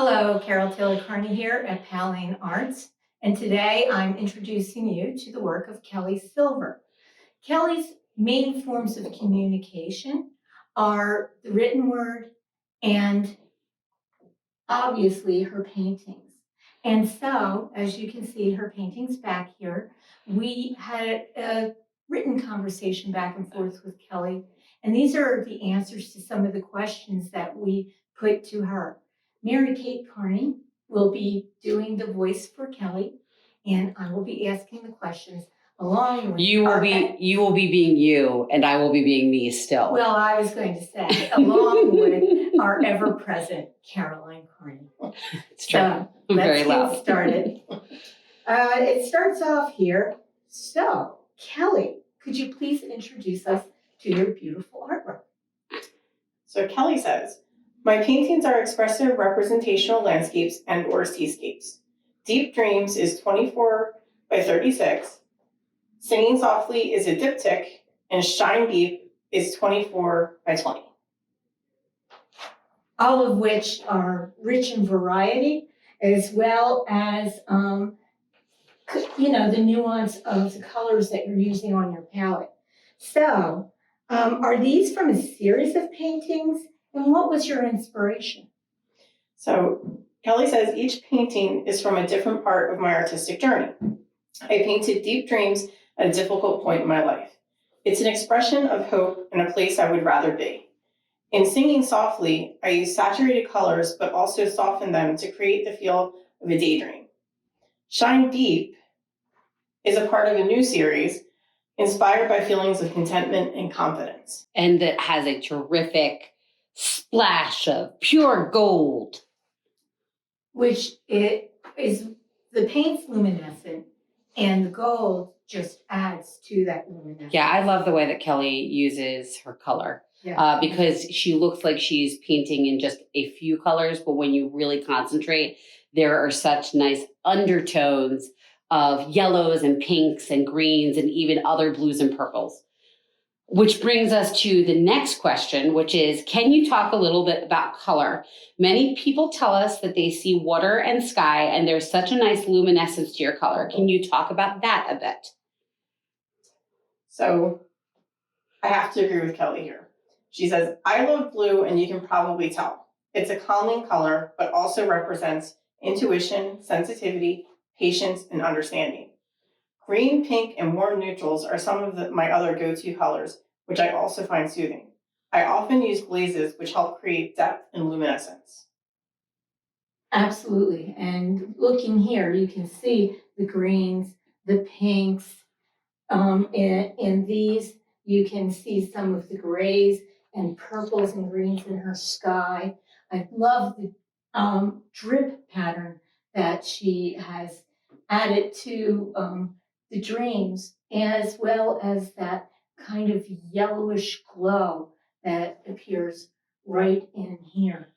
Hello, Carol Taylor-Kearney here at Powell Arts, and today I'm introducing you to the work of Kelly Silver. Kelly's main forms of communication are the written word and obviously her paintings. And so, as you can see, her paintings back here, we had a written conversation back and forth with Kelly, and these are the answers to some of the questions that we put to her. MaryKate Kearney will be doing the voice for Kelly, and I will be asking the questions along with you will be being you, and I will be being me still. Well, I was going to say, along with our ever-present Caroline Kearney. It's true. So let's get started. It starts off here. So, Kelly, could you please introduce us to your beautiful artwork? So Kelly says, my paintings are expressive representational landscapes and or seascapes. Deep Dreams is 24 by 36. Singing Softly is a diptych, and Shine Deep is 24 by 20. All of which are rich in variety, as well as, the nuance of the colors that you're using on your palette. So, are these from a series of paintings, and what was your inspiration? So Kelly says each painting is from a different part of my artistic journey. I painted Deep Dreams at a difficult point in my life. It's an expression of hope and a place I would rather be. In Singing Softly, I use saturated colors, but also soften them to create the feel of a daydream. Shine Deep is a part of a new series inspired by feelings of contentment and confidence. And that has a terrific splash of pure gold. Which it is, the paint's luminescent, and the gold just adds to that luminescence. Yeah, I love the way that Kelly uses her color. Yeah. Because she looks like she's painting in just a few colors, but when you really concentrate, there are such nice undertones of yellows and pinks and greens and even other blues and purples. Which brings us to the next question, which is, can you talk a little bit about color? Many people tell us that they see water and sky, and there's such a nice luminescence to your color. Can you talk about that a bit? So I have to agree with Kelly here. She says, I love blue, and you can probably tell. It's a calming color, but also represents intuition, sensitivity, patience, and understanding. Green, pink, and warm neutrals are some of my other go-to colors, which I also find soothing. I often use glazes, which help create depth and luminescence. Absolutely. And looking here, you can see the greens, the pinks. In these, you can see some of the grays and purples and greens in her sky. I love the drip pattern that she has added to the dreams, as well as that kind of yellowish glow that appears right in here.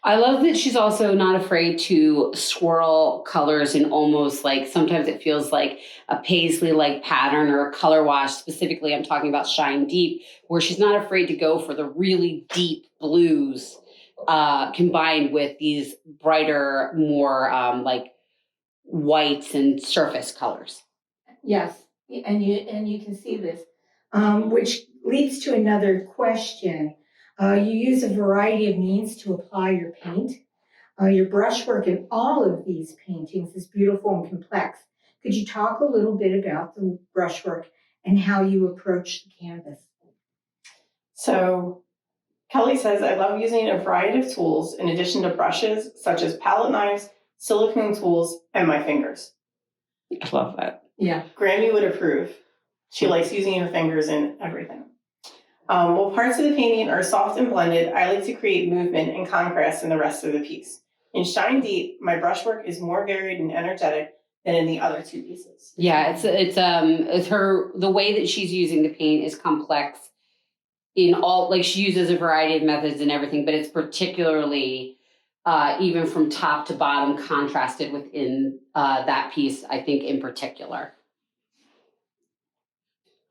I love that she's also not afraid to swirl colors in almost like, sometimes it feels like a paisley-like pattern or a color wash. Specifically, I'm talking about Shine Deep, where she's not afraid to go for the really deep blues combined with these brighter, more like whites and surface colors. Yes, and you can see this, which leads to another question. You use a variety of means to apply your paint. Your brushwork in all of these paintings is beautiful and complex. Could you talk a little bit about the brushwork and how you approach the canvas? So Kelly says, I love using a variety of tools in addition to brushes, such as palette knives, silicone tools, and my fingers. I love that. Yeah. Grammy would approve. She likes using her fingers in everything. While parts of the painting are soft and blended, I like to create movement and contrast in the rest of the piece. In Shine Deep, my brushwork is more varied and energetic than in the other two pieces. Yeah, it's her, the way that she's using the paint is complex in all, like she uses a variety of methods and everything, but it's particularly even from top to bottom contrasted within that piece, I think in particular.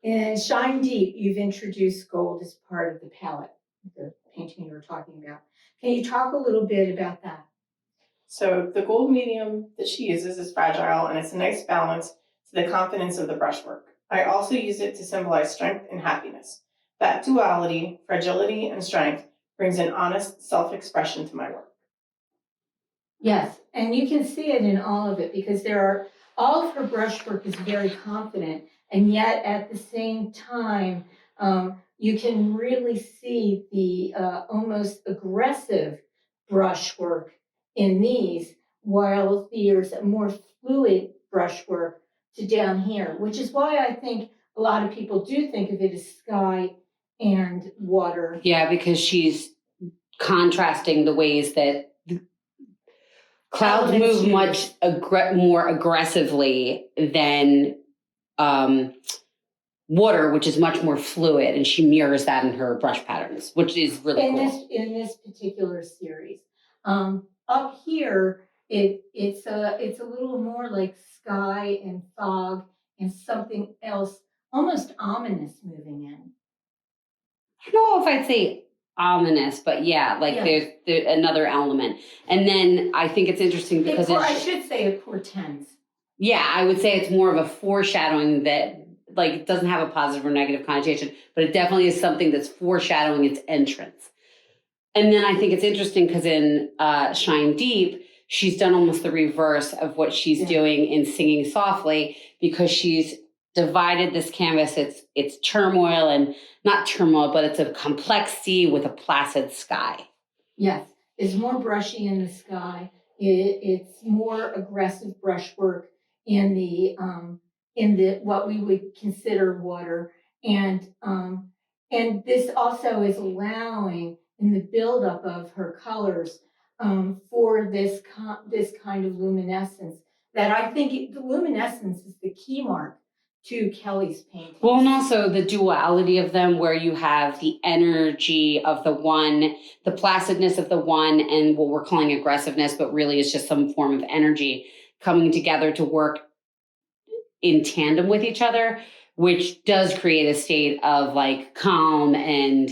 In Shine Deep, you've introduced gold as part of the palette, the painting you were talking about. Can you talk a little bit about that? So the gold medium that she uses is fragile, and it's a nice balance to the confidence of the brushwork. I also use it to symbolize strength and happiness. That duality, fragility and strength, brings an honest self-expression to my work. Yes, and you can see it in all of it because all of her brushwork is very confident, and yet at the same time, you can really see the almost aggressive brushwork in these, while there's a more fluid brushwork to down here, which is why I think a lot of people do think of it as sky and water. Yeah, because she's contrasting the ways that clouds move much more aggressively than water, which is much more fluid, and she mirrors that in her brush patterns, which is really cool. In this particular series, up here it's a little more like sky and fog and something else, almost ominous moving in. I don't know if I'd say ominous, but yeah, there's another element. And then I think it's interesting because I should say it portends. Yeah, I would say it's more of a foreshadowing that it doesn't have a positive or negative connotation, but it definitely is something that's foreshadowing its entrance. And then I think it's interesting because in Shine Deep, she's done almost the reverse of what she's doing in Singing Softly, because she's divided this canvas. It's turmoil, and not turmoil, but it's a complex sea with a placid sky. Yes, it's more brushy in the sky. It's more aggressive brushwork in the what we would consider water, and this also is allowing in the buildup of her colors for this kind of luminescence that I think the luminescence is the key mark to Kelly's painting. Well, and also the duality of them, where you have the energy of the one, the placidness of the one, and what we're calling aggressiveness, but really it's just some form of energy coming together to work in tandem with each other, which does create a state of calm and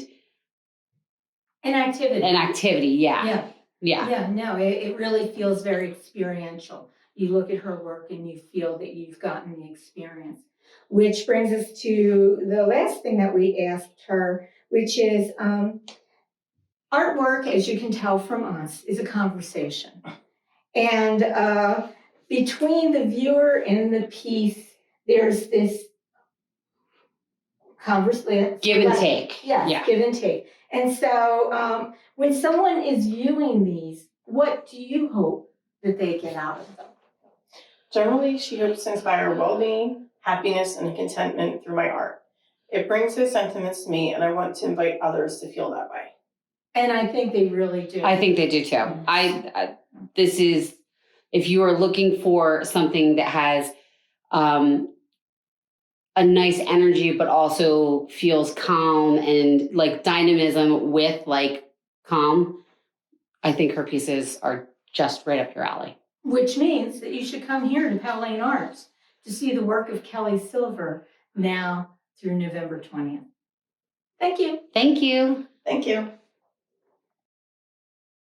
activity. Yeah. No, it really feels very experiential. You look at her work and you feel that you've gotten the experience, which brings us to the last thing that we asked her, which is artwork, as you can tell from us, is a conversation. And between the viewer and the piece, there's this conversation. Give and take. Yes, give and take. And so when someone is viewing these, what do you hope that they get out of them? Generally, she hopes to inspire well-being, happiness, and contentment through my art. It brings those sentiments to me, and I want to invite others to feel that way. And I think they really do. I think they do too. I this is, if you are looking for something that has a nice energy, but also feels calm and dynamism with calm, I think her pieces are just right up your alley. Which means that you should come here to Powell Arts to see the work of Kelly Silver now through November 20th. Thank you. Thank you. Thank you.